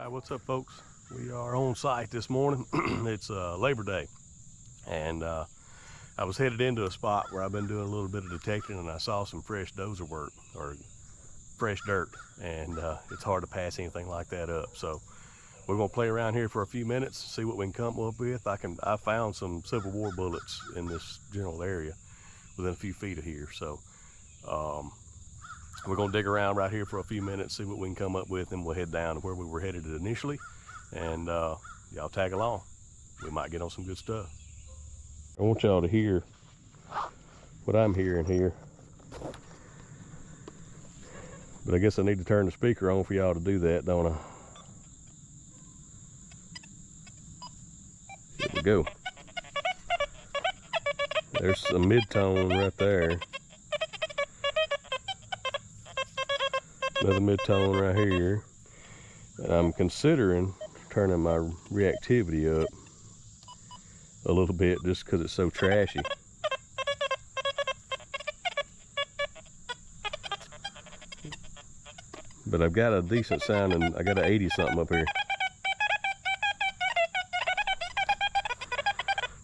Alright, what's up folks? We are on site this morning. It's Labor Day, and I was headed into a spot where I've been doing a little bit of detecting, and I saw some fresh dozer work, or fresh dirt, and it's hard to pass anything like that up. So we're gonna play around here for a few minutes, see what we can come up with. I found some Civil War bullets in this general area within a few feet of here. So we're gonna dig around right here for a few minutes, see what we can come up with, and we'll head down to where we were headed initially, and y'all tag along. We might get on some good stuff. I want y'all to hear what I'm hearing here, but I guess I need to turn the speaker on for y'all to do that, don't I? Here we go. There's some mid-tone right there. Another mid-tone right here. And I'm considering turning my reactivity up a little bit just because it's so trashy. But I've got a decent sounding, I got an 80 something up here.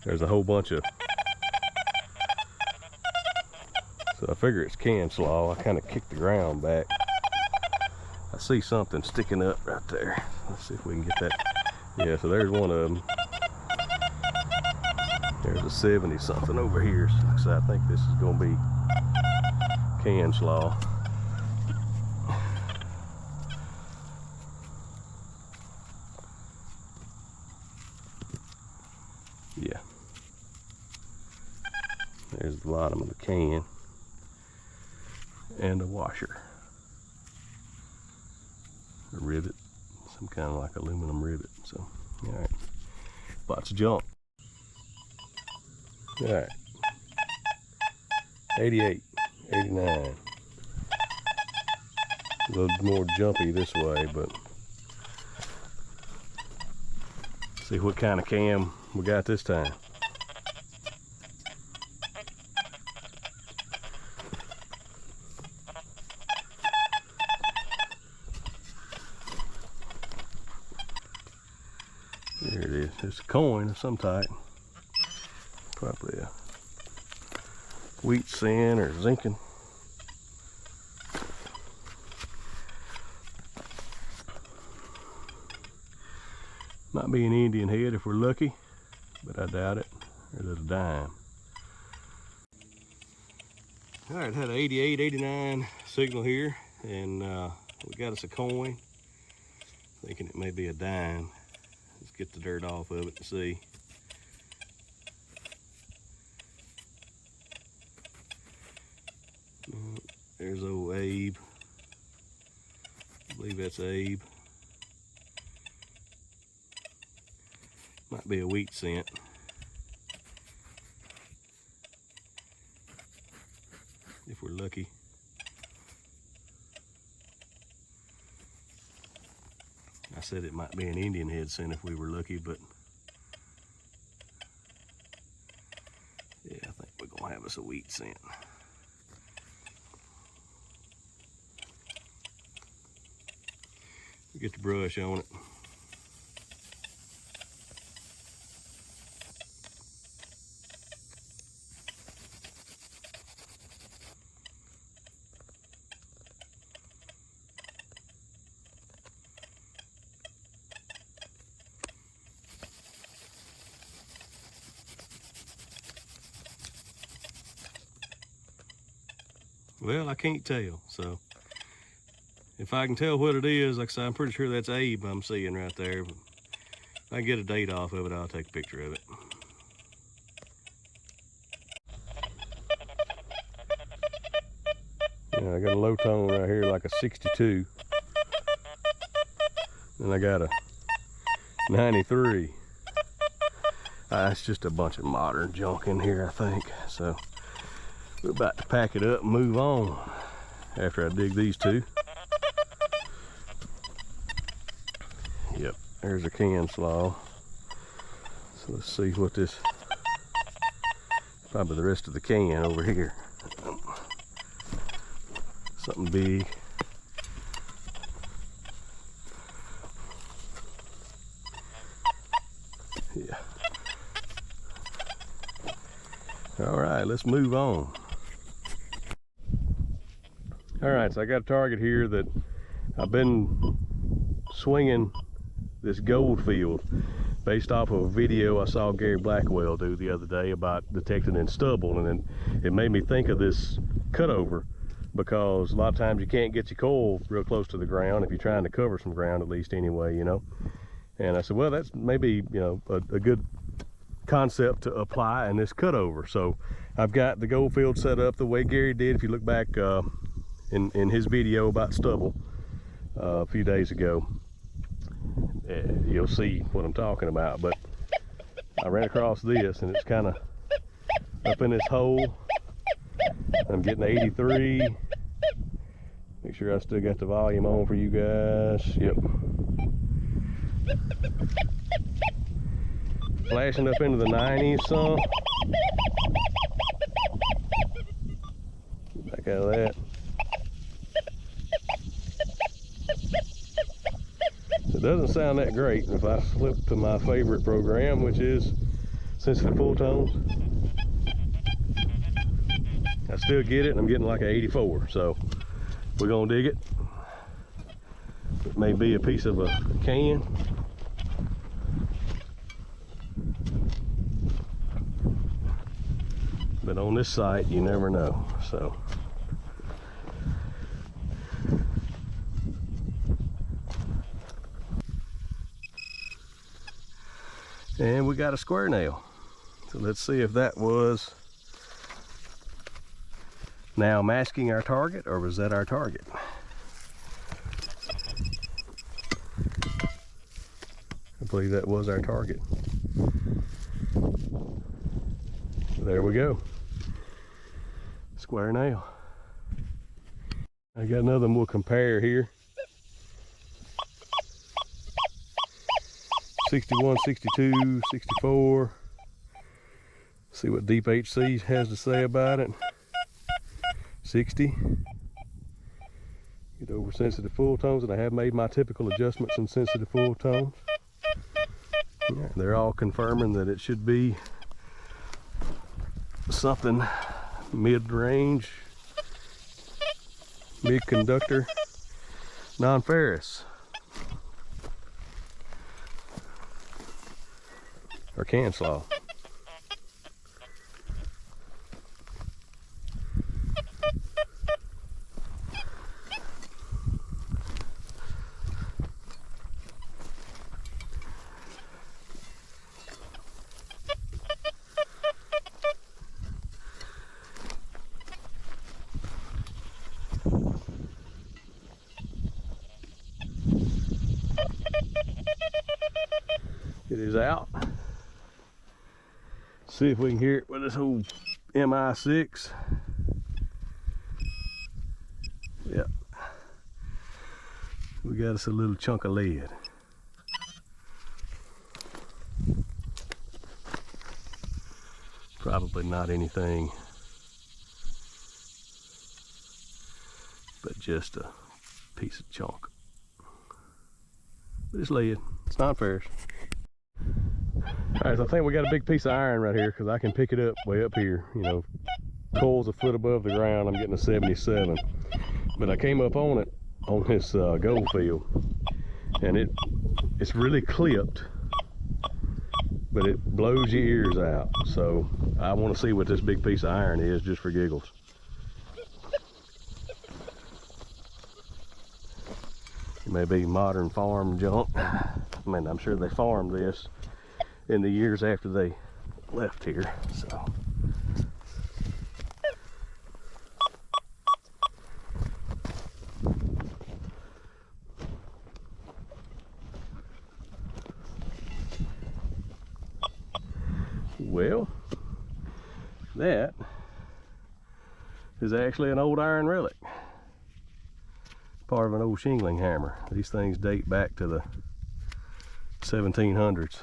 There's a whole bunch of, so I figure it's can slaw. I kind of kicked the ground back. I see something sticking up right there. Let's see if we can get that. Yeah, so there's one of them. There's a 70 something over here. So I think this is gonna be can slaw. Yeah. There's the bottom of the can and a washer. A rivet, some kind of like aluminum rivet. So, all right, lots of junk. All right, 88, 89. A little more jumpy this way, but see what kind of cam we got this time. There it is. It's a coin of some type. Probably a wheat sin or zinking. Might be an Indian head if we're lucky, but I doubt it. There's a dime. All right, had an 88, 89 signal here, and we got us a coin. Thinking it may be a dime. Let's get the dirt off of it and see. There's old Abe. I believe that's Abe. Might be a wheat cent. If we're lucky. I said it might be an Indian head cent if we were lucky, but yeah, I think we're gonna have us a wheat cent. We get the brush on it. Well, I can't tell, so if I can tell what it is, like I said, I'm pretty sure that's Abe I'm seeing right there. But if I can get a date off of it, I'll take a picture of it. Yeah, I got a low tone right here, like a 62. And I got a 93. It's just a bunch of modern junk in here, I think. So we're about to pack it up and move on after I dig these two. Yep, there's a can slaw. So let's see what this, probably the rest of the can over here. Something big. Yeah. All right, let's move on. All right, so I got a target here that I've been swinging this gold field based off of a video I saw Gary Blackwell do the other day about detecting in stubble, and it made me think of this cutover, because a lot of times you can't get your coil real close to the ground if you're trying to cover some ground, at least anyway, you know. And I said, well, that's maybe, you know, a good concept to apply in this cutover. So I've got the gold field set up the way Gary did. If you look back in his video about stubble a few days ago, you'll see what I'm talking about. But I ran across this, and it's kind of up in this hole. I'm getting 83. Make sure I still got the volume on for you guys. Yep. Flashing up into the 90s some. Get back out of that. It doesn't sound that great. If I flip to my favorite program, which is sensitive full tones, I still get it, and I'm getting like an 84. So we're gonna dig it. It may be a piece of a can. But on this site, you never know. So and we got a square nail. So let's see if that was now masking our target, or was that our target? I believe that was our target. There we go. Square nail. I got another one we'll compare here. 61, 62, 64. See what Deep HC has to say about it. 60. Get over sensitive full tones, and I have made my typical adjustments in sensitive full tones. Yeah, they're all confirming that it should be something mid-range, mid-conductor, non-ferrous, or can slaw. It is out. See if we can hear it with this old MI6. Yep. We got us a little chunk of lead. Probably not anything but just a piece of chunk. But it's lead. It's not ferrous. Alright, so I think we got a big piece of iron right here, because I can pick it up way up here. You know, coil's a foot above the ground. I'm getting a 77. But I came up on it on this gold field, and it's really clipped, but it blows your ears out. So I want to see what this big piece of iron is, just for giggles. It may be modern farm junk. I mean, I'm sure they farmed this in the years after they left here, so. Well, that is actually an old iron relic. Part of an old shingling hammer. These things date back to the 1700s.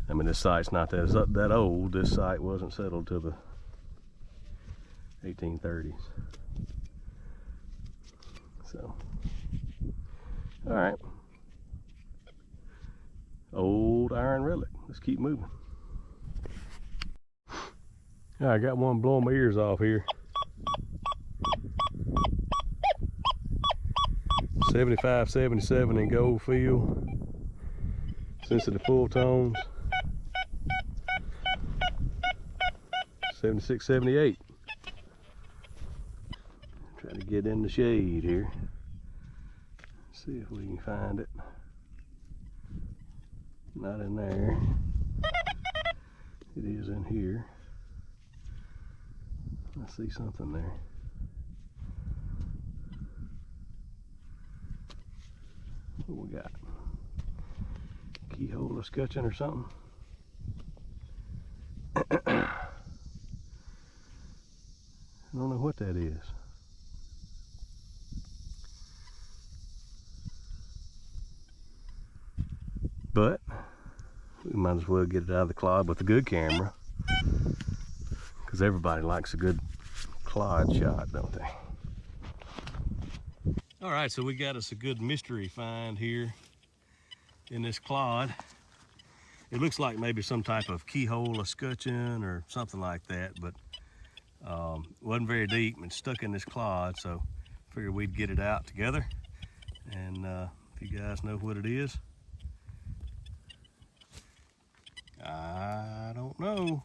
I mean, this site's not that old. This site wasn't settled till the 1830s. So, all right. old iron relic. Let's keep moving. I got one blowing my ears off here. 75-77 in gold field. Sensitive full tones. 76-78. Try to get in the shade here. See if we can find it. Not in there. It is in here. I see something there. What we got? Keyhole or scutcheon or something? I don't know what that is. But we might as well get it out of the clod with a good camera, because everybody likes a good clod shot, don't they? All right, so we got us a good mystery find here in this clod. It looks like maybe some type of keyhole, a scutcheon, or something like that, but wasn't very deep and stuck in this clod, so figured we'd get it out together. And if you guys know what it is, I don't know.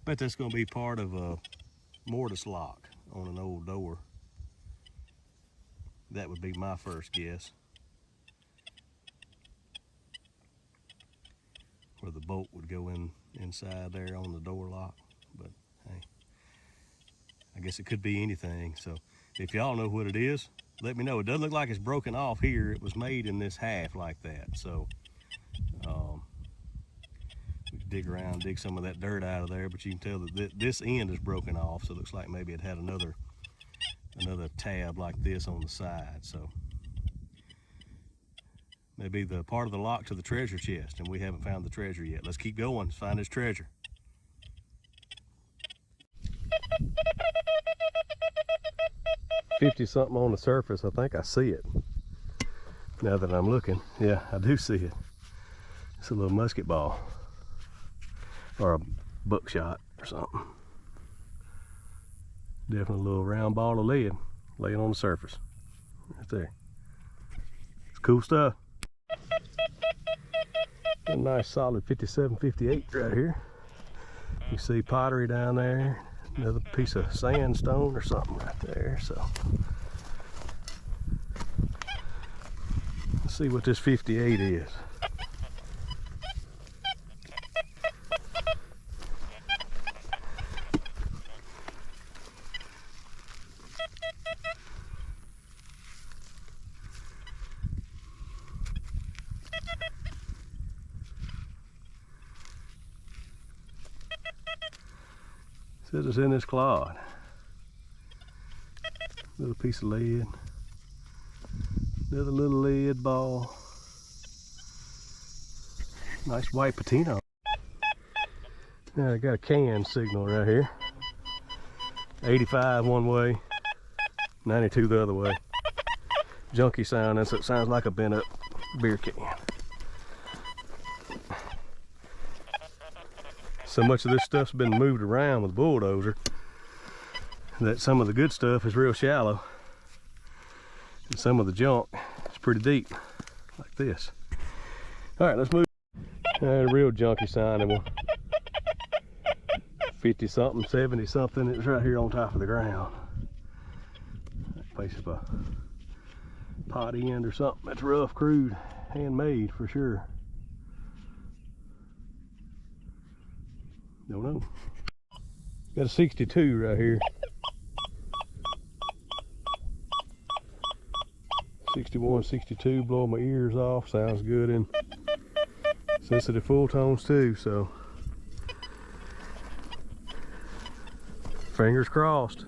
Bet that's gonna be part of a mortise lock on an old door. That would be my first guess. Where the bolt would go inside there on the door lock. But hey, I guess it could be anything. So if y'all know what it is, let me know. It doesn't look like it's broken off here. It was made in this half like that. So we could dig around, dig some of that dirt out of there, but you can tell that this end is broken off. So it looks like maybe it had another tab like this on the side. So maybe the part of the lock to the treasure chest, and we haven't found the treasure yet. Let's keep going, let's find this treasure. $50 something on the surface. I think I see it now that I'm looking. Yeah, I do see it. It's a little musket ball or a buckshot or something. Definitely a little round ball of lead laying on the surface right there. It's cool stuff. A nice solid 57-58 right here. You see pottery down there, another piece of sandstone or something right there. So let's see what this 58 is. Says it's in this clod. Little piece of lead. Another little lead ball. Nice white patina. Now I got a can signal right here. 85 one way, 92 the other way. Junky sound, and so it sounds like a bent up beer can. So much of this stuff's been moved around with a bulldozer that some of the good stuff is real shallow and some of the junk is pretty deep, like this. All right, let's move. A real junky sounding one. 50 something, 70 something. It's right here on top of the ground. That place is a pot end or something. That's rough, crude, handmade for sure. Don't know. Got a 62 right here. 61, 62, blow my ears off. Sounds good in sensitive full tones too, so fingers crossed.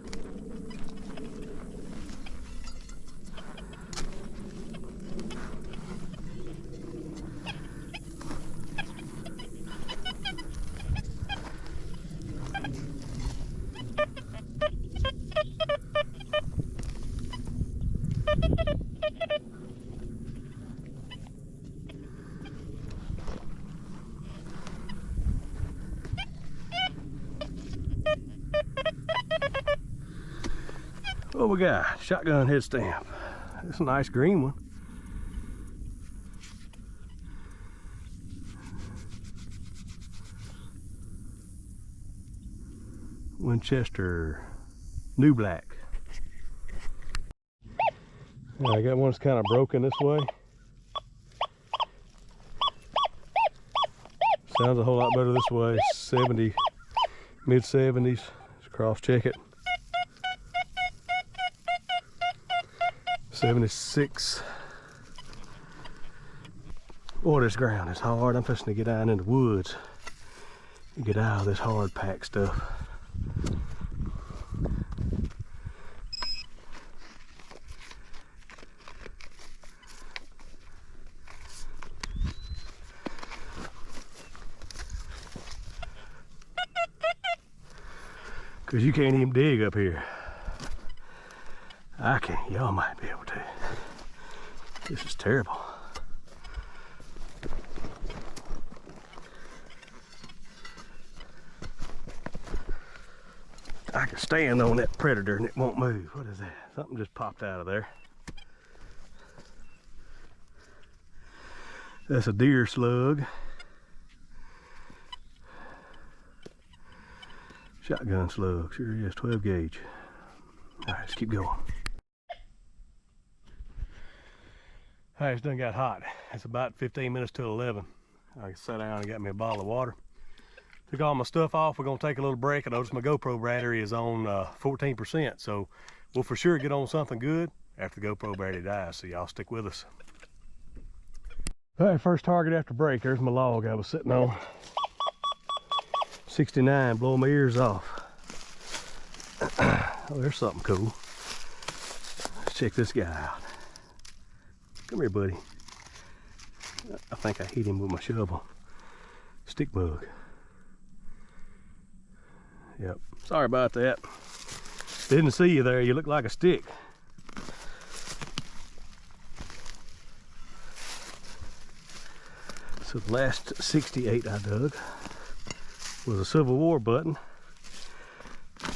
we got? Shotgun head stamp. It's a nice green one. Winchester New Black. I got one that's kind of broken this way. Sounds a whole lot better this way. 70, mid 70s. Let's cross check it. 76. Boy, this ground is hard. I'm fixing to get down in the woods and get out of this hard pack stuff. Cause you can't even dig up here. I can. Y'all might be able to. This is terrible. I can stand on that predator and it won't move. What is that? Something just popped out of there. That's a deer slug. Shotgun slug, sure is, 12 gauge. All right, let's keep going. All right, it's done got hot. It's about 15 minutes till 11. I sat down and got me a bottle of water. Took all my stuff off. We're gonna take a little break. I noticed my GoPro battery is on 14%, so we'll for sure get on something good after the GoPro battery dies, so y'all stick with us. All right, first target after break. There's my log I was sitting on. 69, blowing my ears off. Oh, there's something cool. Let's check this guy out. Come here, buddy. I think I hit him with my shovel. Stick bug. Yep, sorry about that. Didn't see you there, you look like a stick. So the last 68 I dug was a Civil War button.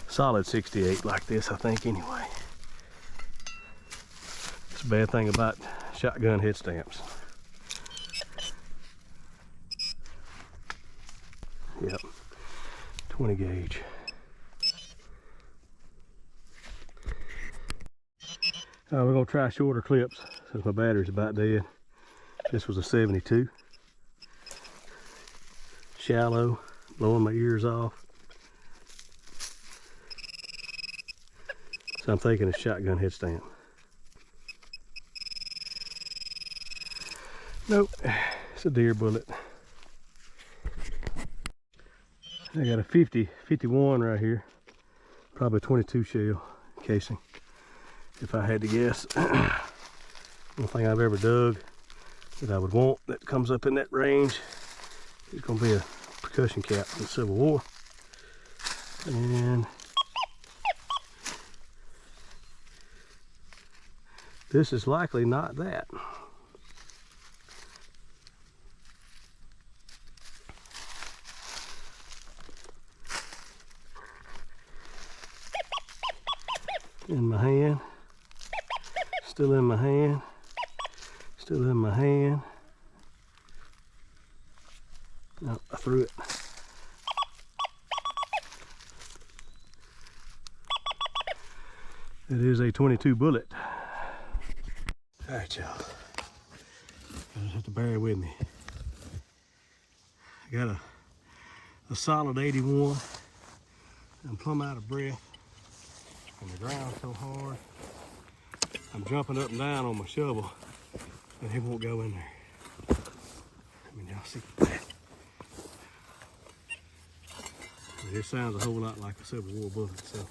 Solid 68 like this, I think, anyway. It's a bad thing about shotgun head stamps. Yep, 20 gauge. We're gonna try shorter clips since my battery's about dead. This was a 72. Shallow, blowing my ears off. So I'm thinking it's shotgun head stamp. Nope, it's a deer bullet. I got a 51 right here. Probably 22 shell casing, if I had to guess. One thing I've ever dug that I would want that comes up in that range is gonna be a percussion cap from the Civil War. And this is likely not that. In my hand, still in my hand, still in my hand. No, I threw it. It is a 22 bullet. All right, y'all. You just have to bear with me. I got a solid 81. I'm plumb out of breath. And the ground's so hard. I'm jumping up and down on my shovel, and it won't go in there. I mean, y'all see that? It sounds a whole lot like a Civil War bullet, so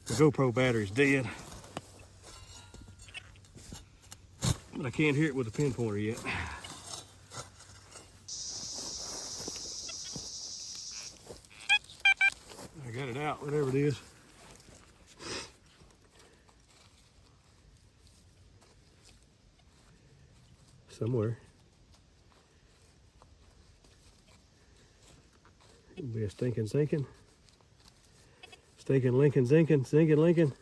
the GoPro battery's dead. But I can't hear it with the pinpointer yet. I got it out, whatever it is. Somewhere. It'll be a stinking. Stinking Lincoln, zinking, Lincoln.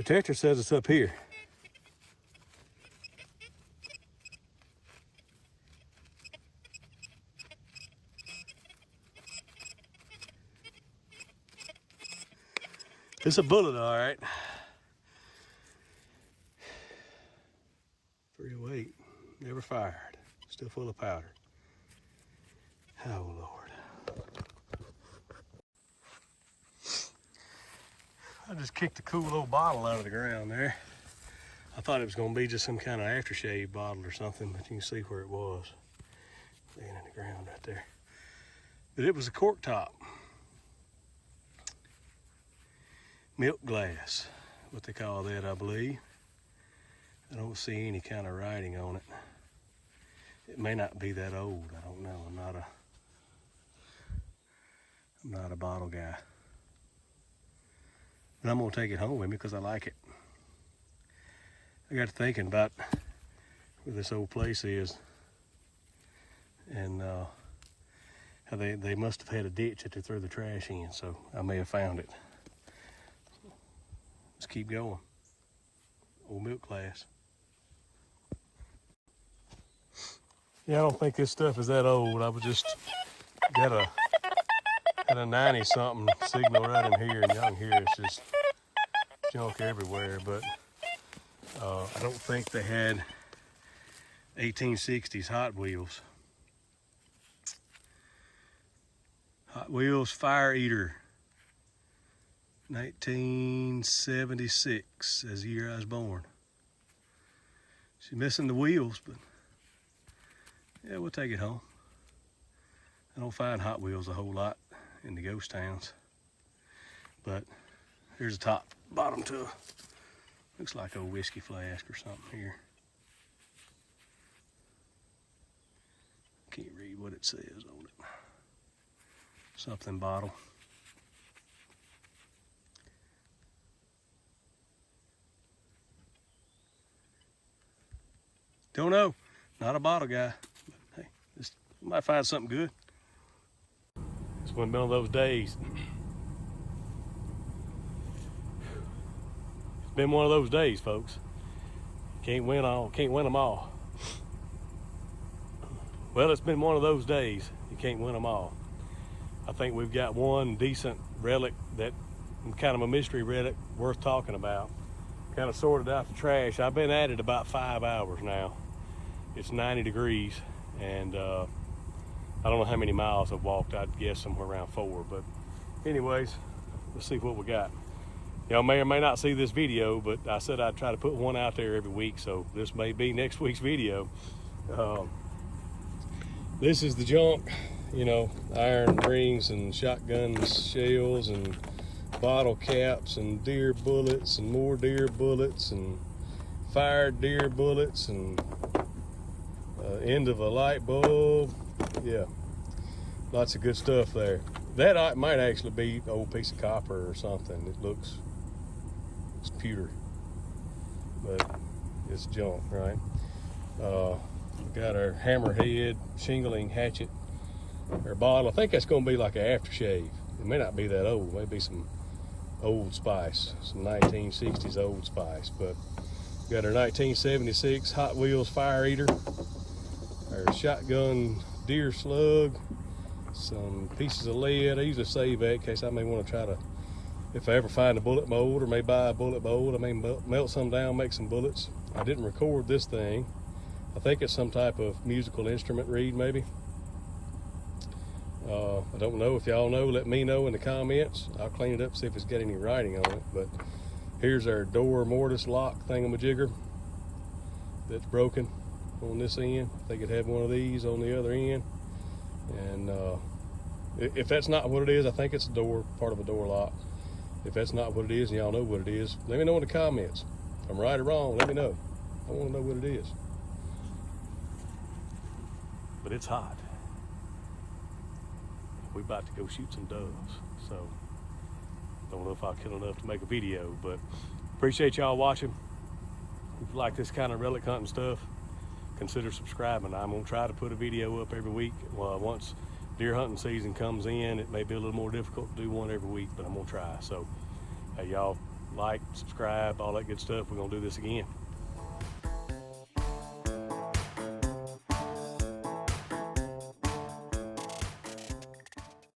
Detector says it's up here. It's a bullet, all right. 308, never fired, still full of powder. Oh Lord. I just kicked a cool little bottle out of the ground there. I thought it was gonna be just some kind of aftershave bottle or something, but you can see where it was. Laying in the ground right there. But it was a cork top. Milk glass, what they call that, I believe. I don't see any kind of writing on it. It may not be that old, I don't know. I'm not a bottle guy. But I'm gonna take it home with me because I like it. I got to thinking about where this old place is, and how they must have had a ditch that they threw the trash in, so I may have found it. Let's keep going. Old milk glass. Yeah, I don't think this stuff is that old. I was just got a 90-something signal right in here, and y'all can hear it's just junk everywhere, but I don't think they had 1860s Hot Wheels. Hot Wheels Fire Eater. 1976 as the year I was born. She's missing the wheels, but yeah, we'll take it home. I don't find Hot Wheels a whole lot in the ghost towns, but here's the bottom to looks like a whiskey flask or something here. Can't read what it says on it. Something bottle. Don't know. Not a bottle guy. But hey, just might find something good. It's one of those days. It's been one of those days, folks. Can't win them all. Well, it's been one of those days. You can't win them all. I think we've got one decent relic, that kind of a mystery relic worth talking about. Kind of sorted out the trash. I've been at it about 5 hours now. It's 90 degrees, and I don't know how many miles I've walked. I'd guess somewhere around 4. But anyways, let's see what we got. Y'all may or may not see this video, but I said I'd try to put one out there every week, so this may be next week's video. This is the junk, you know, iron rings and shotgun shells and bottle caps and deer bullets and more deer bullets and fired deer bullets and end of a light bulb. Yeah, lots of good stuff there. That might actually be an old piece of copper or something. It looks, it's pewter, but it's junk, right? We've got our hammerhead shingling hatchet, our bottle. I think that's going to be like an aftershave. It may not be that old. It may be some Old Spice, some 1960s Old Spice. But we got our 1976 Hot Wheels Fire Eater, our shotgun deer slug, some pieces of lead. I usually save that in case I may want to try to, if I ever find a bullet mold or may buy a bullet mold, I may melt some down, make some bullets. I didn't record this thing. I think it's some type of musical instrument reed, maybe. I don't know. If y'all know, let me know in the comments. I'll clean it up, see if it's got any writing on it. But here's our door mortise lock thingamajigger that's broken on this end. I think it had one of these on the other end. And if that's not what it is, I think it's a door, part of a door lock. If that's not what it is and y'all know what it is, let me know in the comments. If I'm right or wrong, let me know. I want to know what it is. But it's hot. We're about to go shoot some doves, so don't know if I'll kill enough to make a video, but appreciate y'all watching. If you like this kind of relic hunting stuff, consider subscribing. I'm gonna try to put a video up every week. Well, once deer hunting season comes in, it may be a little more difficult to do one every week, but I'm gonna try. So hey, y'all like, subscribe, all that good stuff. We're gonna do this again.